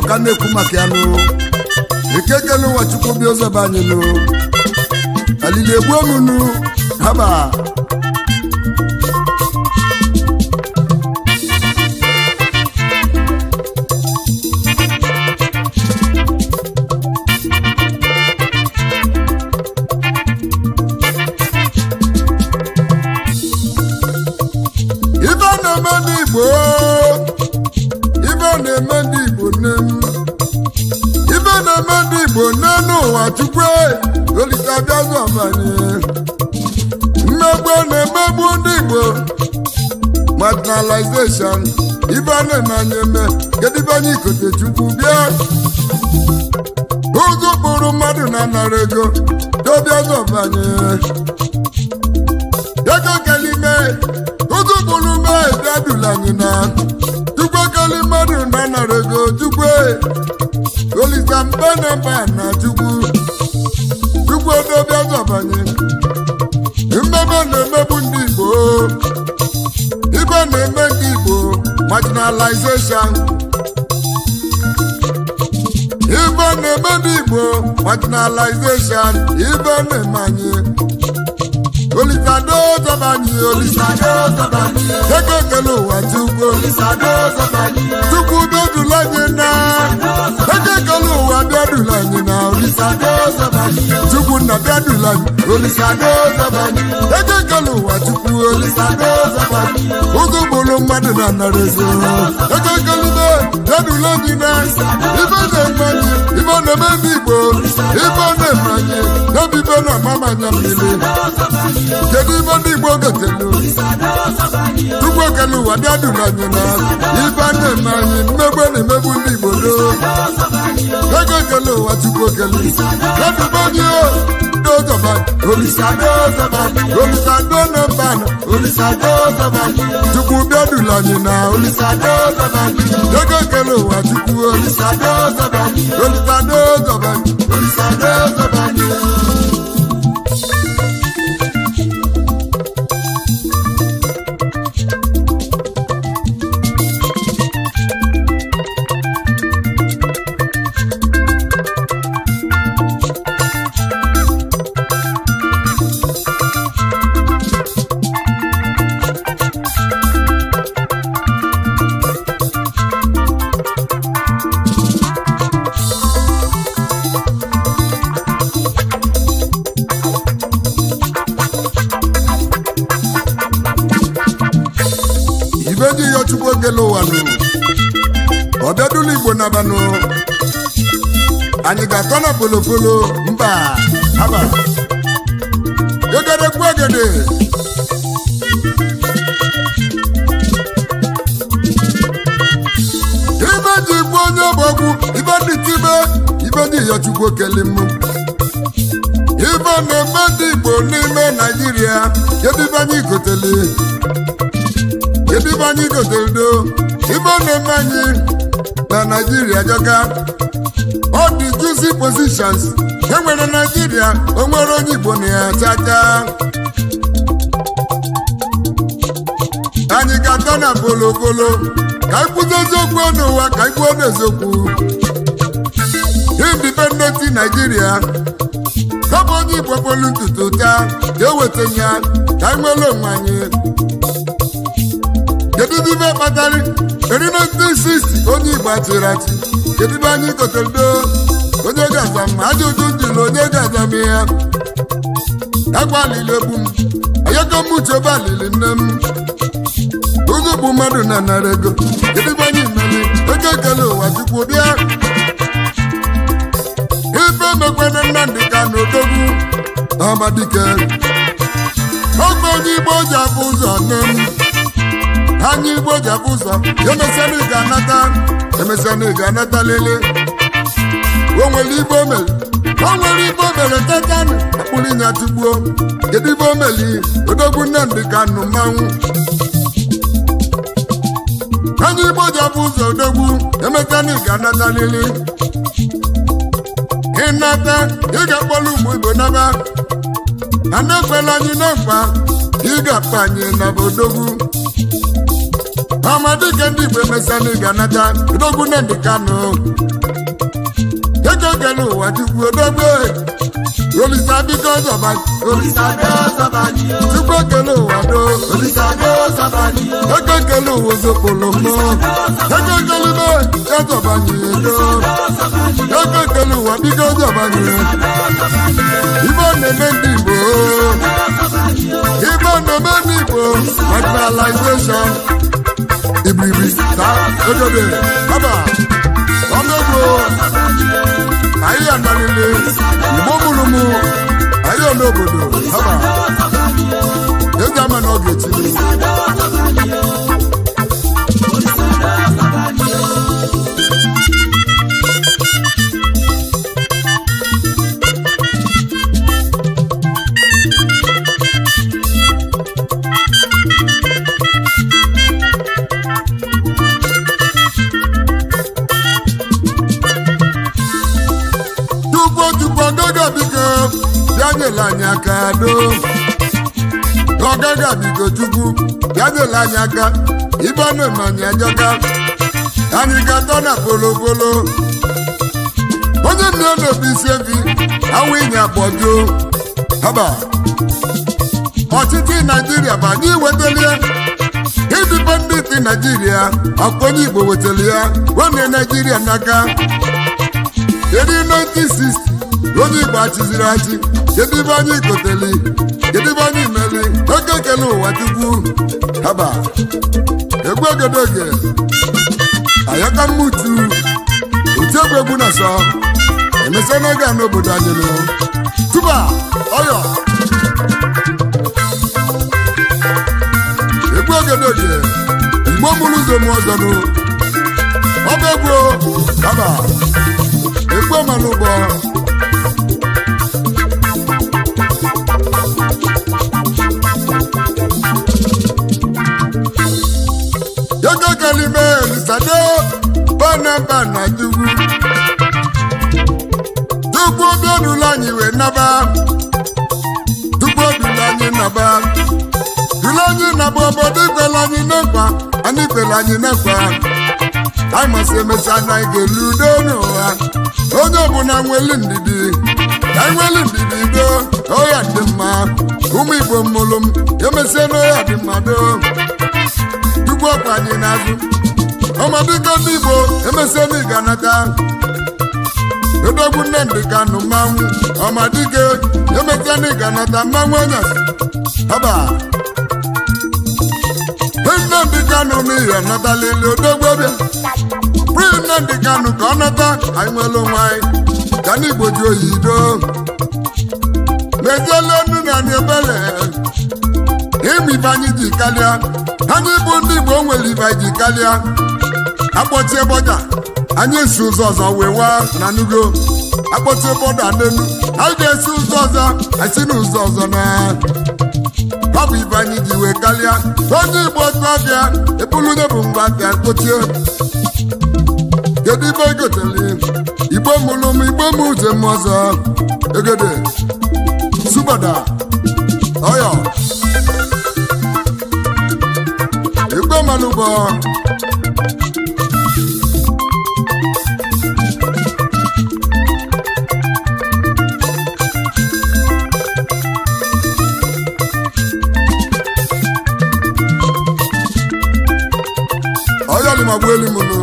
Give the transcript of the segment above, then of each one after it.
ka na-ekwu maka ya nụ ekekele ụwa chukwu bịa ụzọba anyị nụ alili egbu onunu haba n'ụwa chukwu olisa bịa zọba anyị mmegbu na-emegbu ndị Igbo marginalization ibe a na-eme anyị eme kedu ibe anyị ikote chukwu bịa ụzụ kpụrụ mmadụ na-anara ego dobịa zọba anyị ego kelime ụzụ kpụrụ mee bịadula anyị na chukwu keli mmadụ na-anara ego chukwu olisa mba na mba na chukwu odobịa zọbanye mmebe na-emegbu ndị Igbo ibe na-eme ndị Igbo marginalization ibe na-eme ndị Igbo marginalization ibe na-eme anyị olisado zọbanye ego ekele ụwa chukwu chukwu bịadula anyị na ego ekele ụwa bịadula anyị na chukwu nna bịadula anyị olisado zọbanye ego ekele ụwa chukwu olisado zọbanye ụzọ gburu mmadụ na nara ego ego ekele bịadula anyị na ibe na-eme anyị ibe na-eme ndị Igbo ibe na-eme anyị n'obibe na amamanya mmiri kedu ibe ndị Igbo gotelu chukwu ekele ụwa bịadula anyị na ibe na-eme anyị mmegbu na-emegbu ndị Igbo do ego ekele ụwa chukwu ekele edube anyị dozọba olisado na mba olisado zọba chukwu bịadula anyị na olisado zọba ego ekele ụwa chukwu olisado zọba ọbịadụlụ Igbo nabanụ anyị ga-atọ na polopolo mba haba egedekwu egede ibe ji bụ onye bụ okwu ibe dị tibe ibe dị ya chukwu okele mụ ibe na-eme ndị Igbo n'ime Naịjirịa kedu ibe anyị gotele do ibe na-eme anyị na Naịjirịa jọga ọ dị juicy positions enwere Naịjirịa o nwere onye Igbo na ya chacha anyị ga-atọ na polopolo ka anyị kwudo eziokwu n'ụwa ka anyị kwuo n'eziokwu independent Naịjirịa ọ bụ onye Igbo polu ntutu taa ga-eweta ya ka anyị nwere onwe anyị kedu ibe kpatara eri na 1960 onye Igbo achịrị achị kedu ibe anyị gotere onye ga-aza m ajụjụ njụrụ onye ga-aza m ya agbalịla egbu m ayọkọ m uche alili nne m ụzọ bụ mmadụ na nara ego kedu ibe anyị mere ego ekele ụwa chukwu bịa ife mekwena Nnamdị Kanụ Odogwu Amadike oge onye Igbo ji afụ ụzọ nne m anyị Igbo ji afụ ụzọ emesịa na ị ga-anata lele o nwere Igbo mere tetanụ akpụrụ ịnya tugbuo kedu Igbo meli Odogwu Nnamdị Kanụ mmanwụ anyị Igbo ji afụ ụzọ Odogwu emesịa na ị ga-anata lele ịnata ị ga-akpọrọ ụmụ Igbo naba a na-ekwela anyị na mkpa ị ga-akpa anyị na Odogwu Amadi kendi Igbo emesani ganata odogwu ndị Kano ego gelu ụwa Chukwu odogwu olisa biko zọba Chukwu gelu ụwa do ego gelu ụwa ozokpolo mọ ego gelu me zọba nyedo ego gelu ụwa biko zọba nye Igbo na-eme ndị Igbo marginalization Ibiri ta ojobe baba ọmọgbò ayé ànálélé ìgbóbùrùmù ayé olóòbòdò baba yóò àmà náà gẹ̀ẹ́tì ni. Yanyela anya aka do Ọgaga bigo Chukwu yanyela anya aka Ibanu manya joka Anyị ga-atọ na polopolo Onye mmiri n'obi isi evi awụ ịnya bọjo Haba ọchịchị Naịjirịa bụ anyị wetelie Independent Naịjirịa onye Igbo wetelie nwanne Naịjirịa n'aka Edi 1960 onye Igbo achịziri achị kedu ibe anyị goteli kedu ibe anyị meli oge ekele ụwa Chukwu haba egwu ogedoge ayaka mmutu otu egwu na sọ emesịa n'oge n'obodo anyị nụ tuba ọyọ egwu ogedoge Igbo mụrụ ụzọ m ọzọ nụ ọba egwu haba egwu ọmalụ ụgbọ Sado bana Chukwu odula anyị we naba Chukwu odula anyị naba dula anyị naba obodo ikwela anyị n'ekwa anyị kwela anyị n'ekwa anyị masị emesi anya anyị ga-elu udo n'ụwa onye ọbụla nweli ndidi anyị nweli ndidi do ọya dị mma ụmụ Igbo mmụlụ m emesie n'ọya dị mma do Chukwu ọkwa anyị n'azụ ọmadịgo ndị Igbo emesie n'ịga nata odogwu ndị Kano mmanwụ ọmadịgo emesie n'ịga nata mmanwụ anyasị haba ndị Kano n'ihe nata lele odogwu bịa prii ndị Kano ka ọ nata anyị nwere onwe anyị ka ndị Igbo ji oyi do meziela enu na anyị ebele ime ibe anyị ji kalịa anyị bụ ndị Igbo nwere ibe anyị ji kalịa akpọchie bọda anyị esi ụzọ ọzọ wee waa na nugo akpọchie bọda n'elu anyị ga-esi ụzọ ọzọ anyị n'ụzọ ọzọ na ọ bụ ibe anyị ji wee kalịa onye Igbo tụabịa ebulunye bụ mgbe abịa kpochie kedu ibe egotele Igbo mụrụ m Igbo m uche m ọzọ egede subada ọyọ Igbo malụbọ magweli mono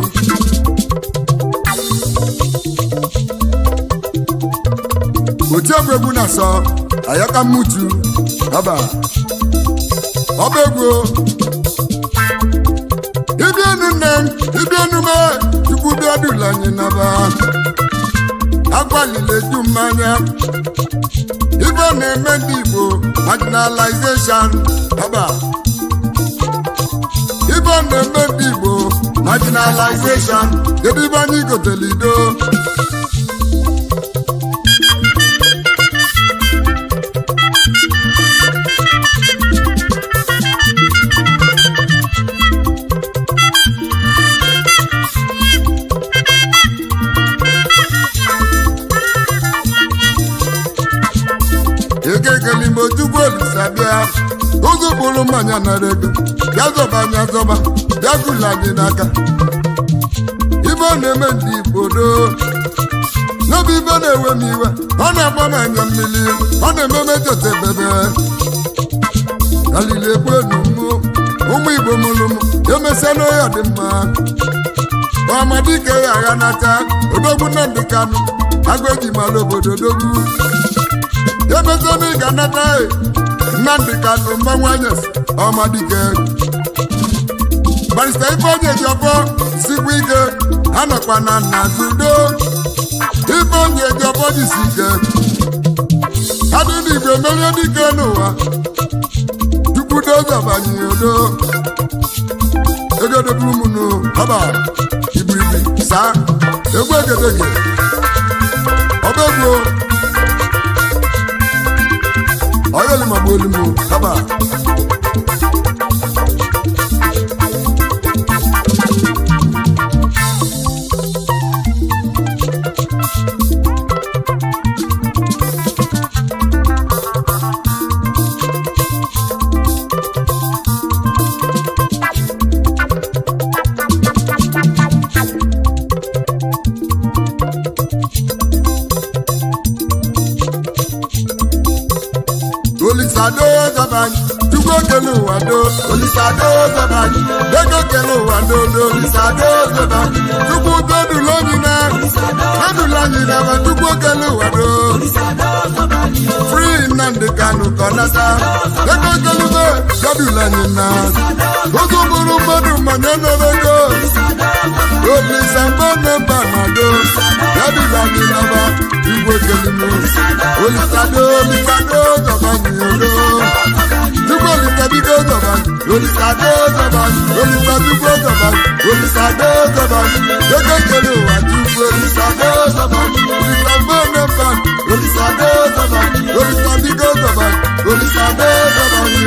otiagwebu na so ayaka mutu baba obegwo ibienu nem ibienu me Chukwu biadula anyị naba agwalile jumanya ibe na-eme ndị Igbo marginalization baba ibe na-eme ndị Igbo marginalization kedu ibe anyị gotelido ụzọ kpụrụ mmanya nara ego bịa zọba anya zọba bịa gụla anyị n'aka ibe ọ na-eme ndị Igbo doo n'obi ibe na-ewe m iwe ọ na-agba m anya mmiri ọ na-eme mejọta ebebe alili egbu enu ụmụ Igbo mụrụ m emesịa n'oya dị mma ọmadike ya agha n'aka odogwu Nnamdi Kanu agụ eji mara obodo odogwu emesịa na ị ga-anata Nnamdi Kanu mmanwụ ọmadike barista Ifeanyi Ejiofor sikwa ike anọkwa na Nnazudo Ifeanyi Ejiofor jisi ike adị n'Igbo emerie dike n'ụwa tukwudo zọbanye odo ego deburu m nụ ọba ibiribi saa egwu egedege ọbegbuo ọyọlimagbo olimo ọba Olisado zabani, tuko kelu wado. Olisado zabani, dego kelu wado. Olisado zabani, tuko bedu lonyina. Bedu lonyina wa tuko kelu wado. Olisado zabani, free Nnamdi Kanu konasa. Dego kelu be, bedu lonyina. Ozo buru bedu manyano dego. Olisamba nemba nado. Bedu lonyina wa tuko kelu mo. Olisado zabani. Olisado zabani, Olisado zabani, Olisado zabani, Olisado zabani, Olisado zabani, Olisado zabani, Olisado zabani,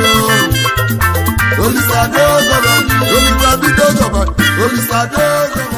Olisado zabani, Olisado zabani, Olisado zabani.